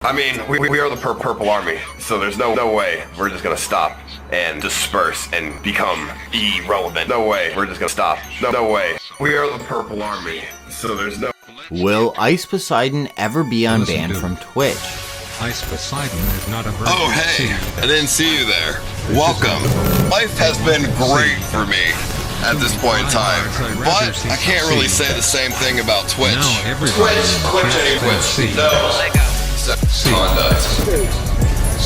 I mean, we are the Purple Army, so there's no way we're just gonna stop and disperse and become irrelevant. No way we're just gonna stop. No way. We are the Purple Army, so there's no... Will Ice Poseidon ever be unbanned from Twitch? Ice Poseidon is not a bird. Oh, hey, I didn't see you there. Welcome. Life has been great for me at this point in time, but I can't really say the same thing about Twitch. Twitch. No. Conduct.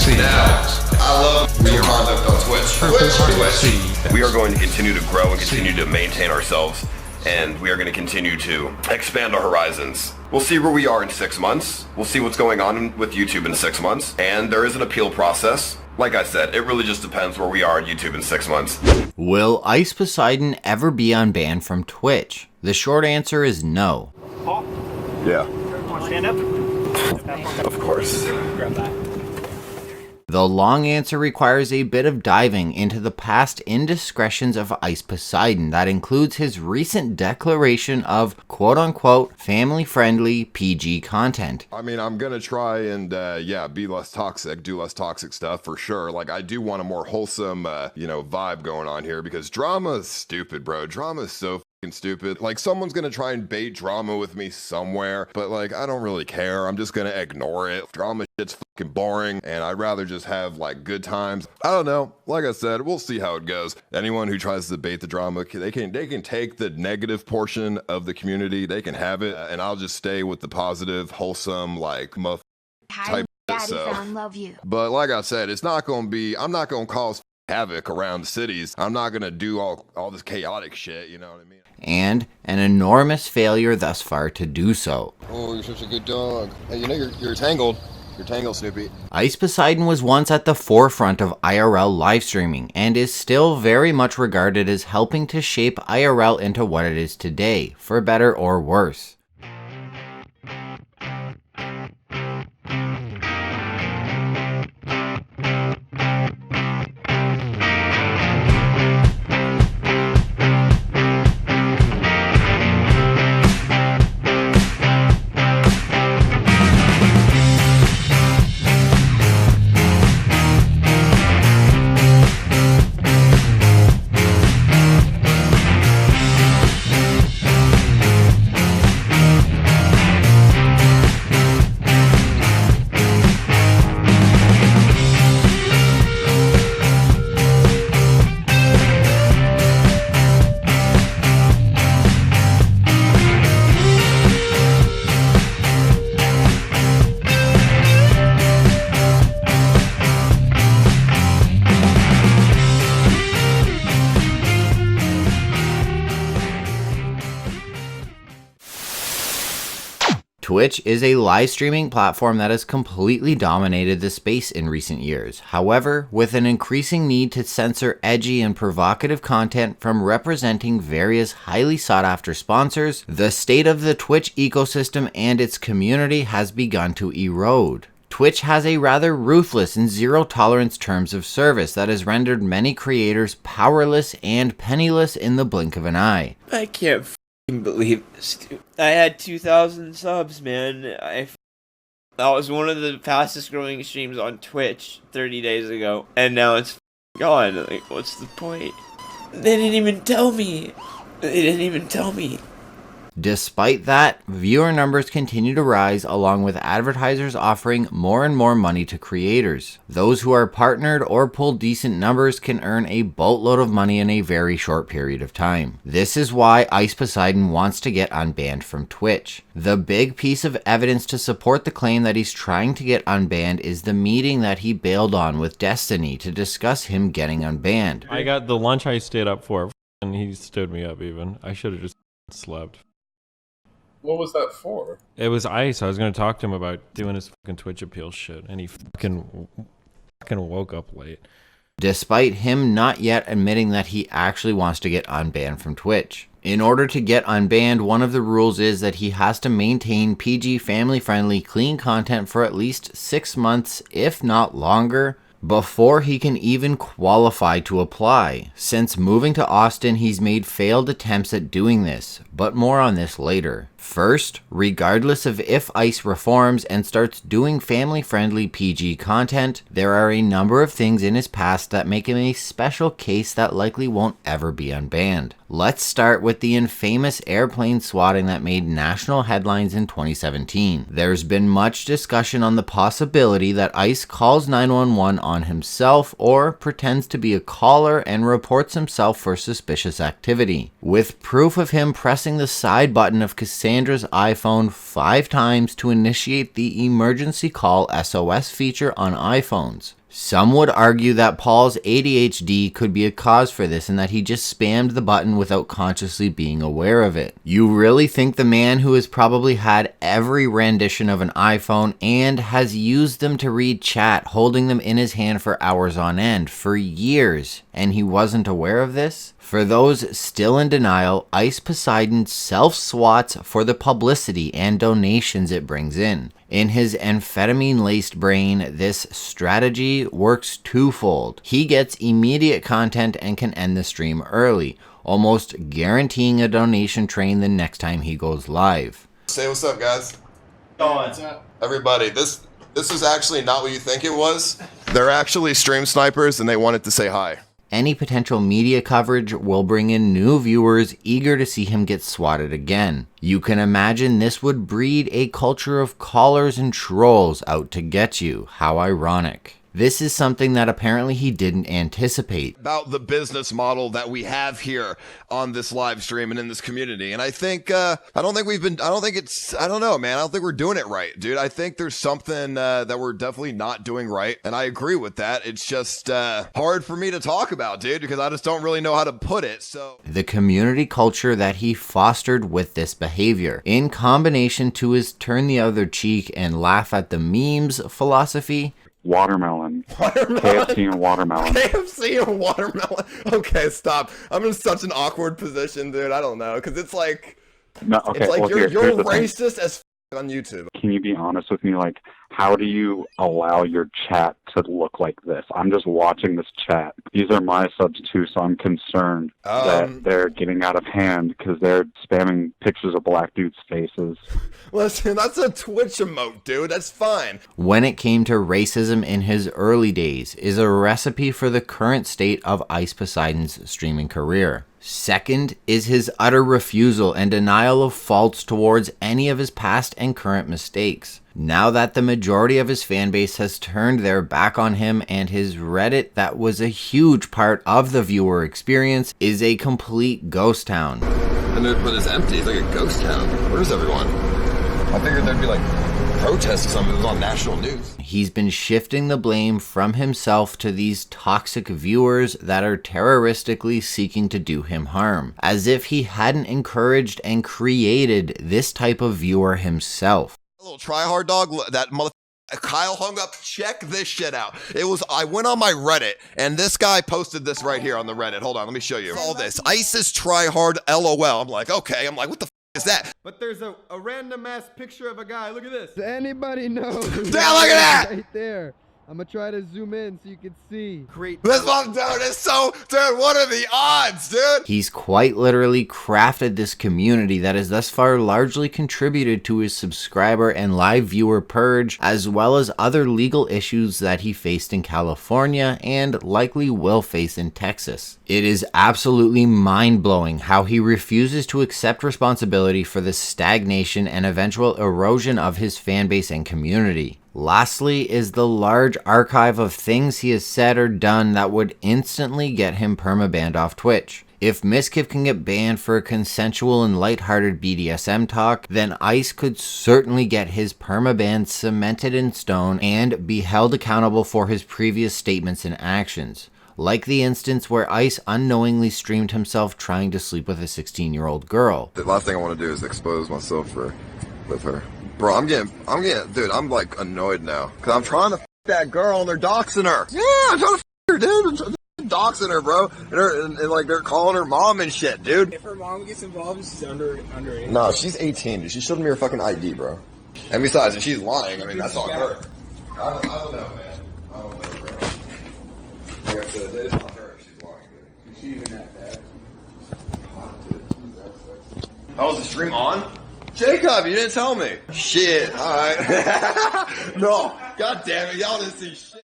Now, I love your conduct on Twitch. We are going to continue to grow and continue to maintain ourselves, and we are going to continue to expand our horizons. We'll see where we are in 6 months. We'll see what's going on with YouTube in 6 months, and there is an appeal process. Like I said, it really just depends where we are on YouTube in 6 months. Will Ice Poseidon ever be unbanned from Twitch? The short answer is no. Paul? Yeah. Stand up. Of course. Grab that. The long answer requires a bit of diving into the past indiscretions of Ice Poseidon that includes his recent declaration of quote-unquote family-friendly PG content. I mean, I'm gonna try and, be less toxic, do less toxic stuff for sure. Like, I do want a more wholesome, vibe going on here because drama is stupid, bro. Drama is so stupid. Like, someone's gonna try and bait drama with me somewhere, but like, I don't really care. I'm just gonna ignore it. Drama shit's fucking boring, and I'd rather just have like good times. I don't know. Like I said, we'll see how it goes. Anyone who tries to bait the drama, they can take the negative portion of the community. They can have it, and I'll just stay with the positive, wholesome, like type shit. So, love you. But like I said, it's not gonna be. I'm not gonna cause havoc around cities. I'm not gonna do all this chaotic shit. You know what I mean? And an enormous failure thus far to do so. Oh, you're such a good dog. Hey, you know you're tangled. You're tangled, Snoopy. Ice Poseidon was once at the forefront of IRL live streaming and is still very much regarded as helping to shape IRL into what it is today, for better or worse. Twitch is a live streaming platform that has completely dominated the space in recent years. However, with an increasing need to censor edgy and provocative content from representing various highly sought after sponsors, the state of the Twitch ecosystem and its community has begun to erode. Twitch has a rather ruthless and zero-tolerance terms of service that has rendered many creators powerless and penniless in the blink of an eye. I can't f***ing believe this, dude. I had 2,000 subs, man. That was one of the fastest growing streams on Twitch 30 days ago, and now it's gone. Like, what's the point? They didn't even tell me. Despite that, viewer numbers continue to rise along with advertisers offering more and more money to creators. Those who are partnered or pull decent numbers can earn a boatload of money in a very short period of time. This is why Ice Poseidon wants to get unbanned from Twitch. The big piece of evidence to support the claim that he's trying to get unbanned is the meeting that he bailed on with Destiny to discuss him getting unbanned. I got the lunch I stayed up for, and he stood me up even. I should have just slept. What was that for? It was Ice. I was going to talk to him about doing his fucking Twitch appeal shit, and he fucking woke up late. Despite him not yet admitting that he actually wants to get unbanned from Twitch. In order to get unbanned, one of the rules is that he has to maintain PG family-friendly clean content for at least 6 months, if not longer, before he can even qualify to apply. Since moving to Austin, he's made failed attempts at doing this, but more on this later. First, regardless of if Ice reforms and starts doing family-friendly PG content, there are a number of things in his past that make him a special case that likely won't ever be unbanned. Let's start with the infamous airplane swatting that made national headlines in 2017. There's been much discussion on the possibility that Ice calls 911 on himself or pretends to be a caller and reports himself for suspicious activity, with proof of him pressing the side button of Cassandra's iPhone 5 times to initiate the emergency call SOS feature on iPhones. Some would argue that Paul's ADHD could be a cause for this and that he just spammed the button without consciously being aware of it. You really think the man who has probably had every rendition of an iPhone and has used them to read chat, holding them in his hand for hours on end, for years, and he wasn't aware of this? For those still in denial, Ice Poseidon self-swats for the publicity and donations it brings in. In his amphetamine-laced brain, this strategy works twofold. He gets immediate content and can end the stream early, almost guaranteeing a donation train the next time he goes live. Say what's up, guys. What's up? Everybody, this is actually not what you think it was. They're actually stream snipers, and they wanted to say hi. Any potential media coverage will bring in new viewers eager to see him get swatted again. You can imagine this would breed a culture of callers and trolls out to get you. How ironic. This is something that apparently he didn't anticipate. About the business model that we have here on this live stream and in this community. And I think, I don't think we're doing it right, dude. I think there's something that we're definitely not doing right. And I agree with that. It's just hard for me to talk about, dude, because I just don't really know how to put it. So the community culture that he fostered with this behavior, in combination to his turn the other cheek and laugh at the memes philosophy. Watermelon. KFC and watermelon. KFC and watermelon. Okay, stop. I'm in such an awkward position, dude. I don't know, because it's like, No, okay. it's like well, you're here's the thing. racist as on YouTube. Can you be honest with me? Like, how do you allow your chat to look like this? I'm just watching this chat. These are my subs too, so I'm concerned that they're getting out of hand because they're spamming pictures of black dudes' faces. Listen, that's a Twitch emote, dude. That's fine. When it came to racism in his early days, is a recipe for the current state of Ice Poseidon's streaming career. Second is his utter refusal and denial of faults towards any of his past and current mistakes. Now that the majority of his fanbase has turned their back on him and his Reddit, that was a huge part of the viewer experience, is a complete ghost town. And but it's empty. It's like a ghost town. Where's everyone? I figured there'd be like protests or something. It was on national news. He's been shifting the blame from himself to these toxic viewers that are terroristically seeking to do him harm, as if he hadn't encouraged and created this type of viewer himself. A little tryhard dog, that mother. Kyle hung up. Check this shit out. I went on my Reddit, and this guy posted this right here on the Reddit. Hold on, let me show you. All this. ISIS tryhard LOL. I'm like, okay. I'm like, what the is that? But there's a random ass picture of a guy. Look at this. Does anybody know? Damn, look at that! Right there. I'm gonna try to zoom in so you can see. Great. This one, dude, is so, dude, what are the odds, dude? He's quite literally crafted this community that has thus far largely contributed to his subscriber and live viewer purge, as well as other legal issues that he faced in California and likely will face in Texas. It is absolutely mind-blowing how he refuses to accept responsibility for the stagnation and eventual erosion of his fanbase and community. Lastly is the large archive of things he has said or done that would instantly get him permabanned off Twitch. If Miskiff can get banned for consensual and lighthearted BDSM talk, then Ice could certainly get his permaban cemented in stone and be held accountable for his previous statements and actions. Like the instance where Ice unknowingly streamed himself trying to sleep with a 16-year-old girl. The last thing I want to do is expose myself with her. Bro, I'm getting, dude, I'm like annoyed now. Cause I'm trying to that girl and they're doxing her. Yeah, I'm trying to her, dude. I'm doxing her, bro. And like they're calling her mom and shit, dude. If her mom gets involved, she's underage. No, she's 18, dude. She showed me her fucking ID, bro. And besides, if she's lying, I mean, that's on her. I don't know, man. I don't know, bro. Like I said, it's not her. She's lying, dude. Is she even that bad? Oh, is the stream on? Jacob, you didn't tell me. Shit, alright. No, god damn it, y'all didn't see shit.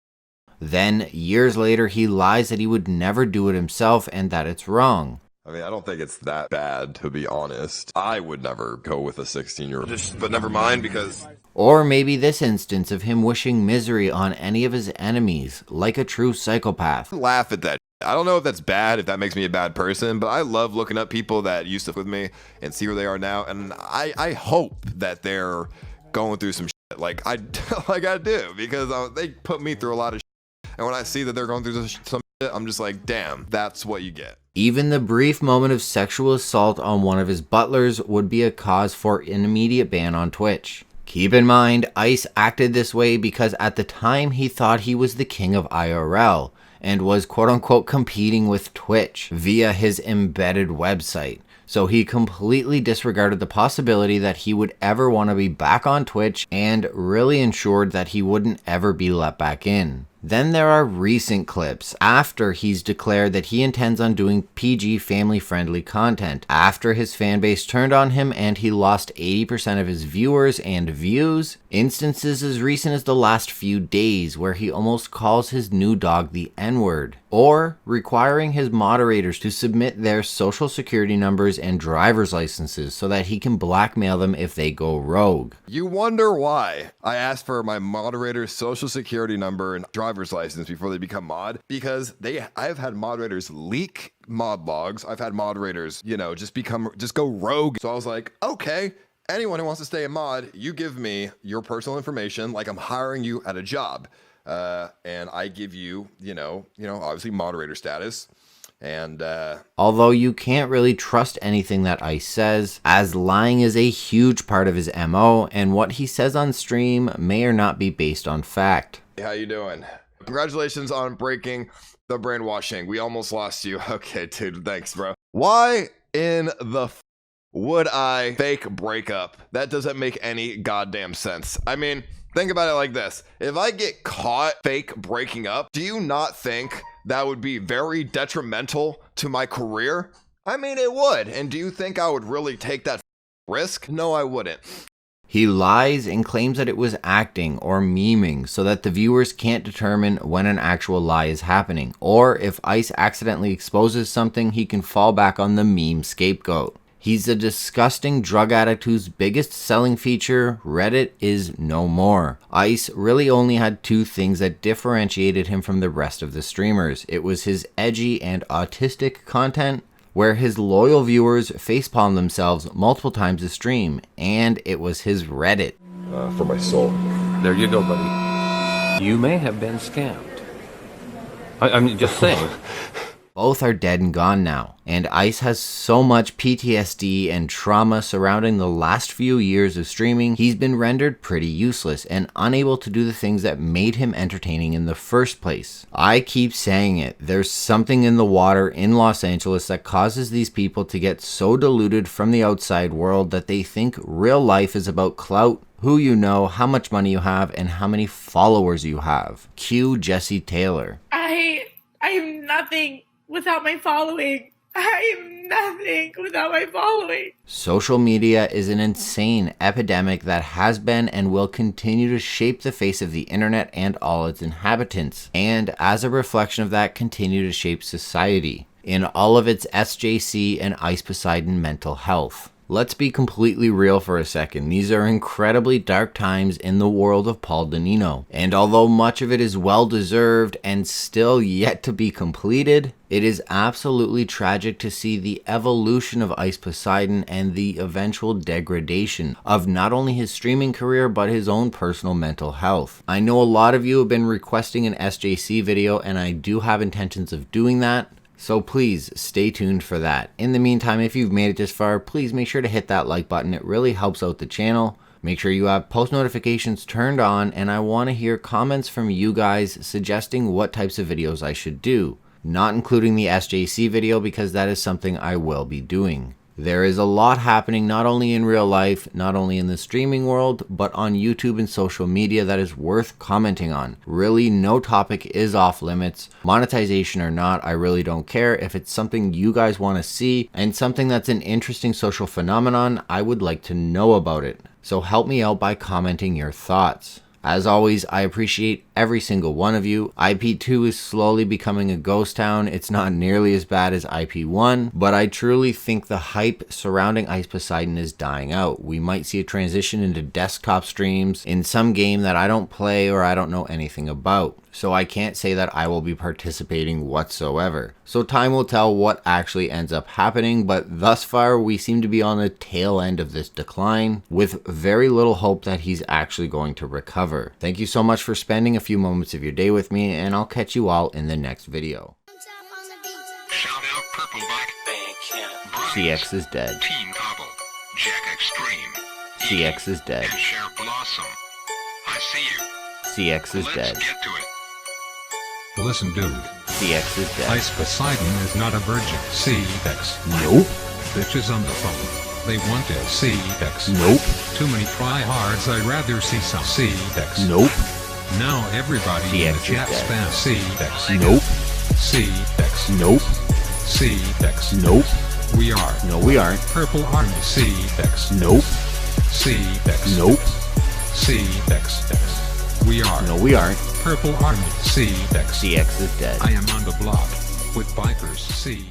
Then, years later, he lies that he would never do it himself and that it's wrong. I mean, I don't think it's that bad, to be honest. I would never go with a 16-year-old. But never mind, because... Or maybe this instance of him wishing misery on any of his enemies, like a true psychopath. Laugh at that. I don't know if that's bad, if that makes me a bad person, but I love looking up people that used to with me and see where they are now, and I hope that they're going through some shit like I do, because they put me through a lot of shit, and when I see that they're going through some shit, I'm just like, damn, that's what you get. Even the brief moment of sexual assault on one of his butlers would be a cause for an immediate ban on Twitch. Keep in mind, Ice acted this way because at the time he thought he was the king of IRL, and was quote-unquote competing with Twitch via his embedded website. So he completely disregarded the possibility that he would ever want to be back on Twitch and really ensured that he wouldn't ever be let back in. Then there are recent clips after he's declared that he intends on doing PG family-friendly content, after his fanbase turned on him and he lost 80% of his viewers and views. Instances as recent as the last few days where he almost calls his new dog the N-word, or requiring his moderators to submit their social security numbers and driver's licenses so that he can blackmail them if they go rogue. You wonder why I asked for my moderator's social security number and driver's license before they become mod, because I've had moderators leak mod logs. I've had moderators, just go rogue. So I was like, okay, anyone who wants to stay a mod, you give me your personal information like I'm hiring you at a job. And I give you, obviously moderator status. And although you can't really trust anything that Ice says, as lying is a huge part of his MO, and what he says on stream may or not be based on fact. How you doing? Congratulations on breaking the brainwashing. We almost lost you. Okay, dude, thanks, bro. Why in the would I fake breakup? That doesn't make any goddamn sense. I mean, think about it like this. If I get caught fake breaking up, do you not think that would be very detrimental to my career? I mean, it would. And do you think I would really take that risk? No, I wouldn't. He lies and claims that it was acting or memeing so that the viewers can't determine when an actual lie is happening, or if Ice accidentally exposes something, he can fall back on the meme scapegoat. He's a disgusting drug addict whose biggest selling feature, Reddit, is no more. Ice really only had two things that differentiated him from the rest of the streamers. It was his edgy and autistic content, where his loyal viewers facepalm themselves multiple times a stream, and it was his Reddit. For my soul. There you go, buddy. You may have been scammed. I'm just saying. Both are dead and gone now, and Ice has so much PTSD and trauma surrounding the last few years of streaming, he's been rendered pretty useless and unable to do the things that made him entertaining in the first place. I keep saying it, there's something in the water in Los Angeles that causes these people to get so deluded from the outside world that they think real life is about clout, who you know, how much money you have, and how many followers you have. Cue Jesse Taylor. I am nothing without my following. I am nothing without my following. Social media is an insane epidemic that has been and will continue to shape the face of the internet and all its inhabitants, and as a reflection of that, continue to shape society in all of its SJC and Ice Poseidon mental health. Let's be completely real for a second. These are incredibly dark times in the world of Paul Danino. And although much of it is well deserved and still yet to be completed, it is absolutely tragic to see the evolution of Ice Poseidon and the eventual degradation of not only his streaming career but his own personal mental health. I know a lot of you have been requesting an SJC video, and I do have intentions of doing that. So please stay tuned for that. In the meantime, if you've made it this far, please make sure to hit that like button. It really helps out the channel. Make sure you have post notifications turned on, and I want to hear comments from you guys suggesting what types of videos I should do. Not including the SJC video because that is something I will be doing. There is a lot happening not only in real life, not only in the streaming world, but on YouTube and social media that is worth commenting on. Really, no topic is off limits. Monetization or not, I really don't care. If it's something you guys want to see and something that's an interesting social phenomenon, I would like to know about it. So help me out by commenting your thoughts. As always, I appreciate every single one of you. IP2 is slowly becoming a ghost town. It's not nearly as bad as IP1, but I truly think the hype surrounding Ice Poseidon is dying out. We might see a transition into desktop streams in some game that I don't play or I don't know anything about. So I can't say that I will be participating whatsoever. So time will tell what actually ends up happening, but thus far we seem to be on the tail end of this decline with very little hope that he's actually going to recover. Thank you so much for spending a few moments of your day with me, and I'll catch you all in the next video. Shout out Purple Black, CX is dead. Team Cobble, Jack Extreme, CX is dead. and Cher Blossom. I see you. CX is dead. Let's get to it. Listen, dude. CX is dead. Ice Poseidon is not a virgin. CX. Nope. Bitches on the phone. They want it. CX. Nope. Too many tryhards. I'd rather see some CX. Nope. Now everybody in the CX is chat dead. spam CX. Nope. CX. Nope. CX. Nope. We are. No, we aren't. Purple Army. CX. Nope. CX. Nope. CX. We are. No, we aren't. Purple Army. CX. CX is dead. I am on the block with bikers. C.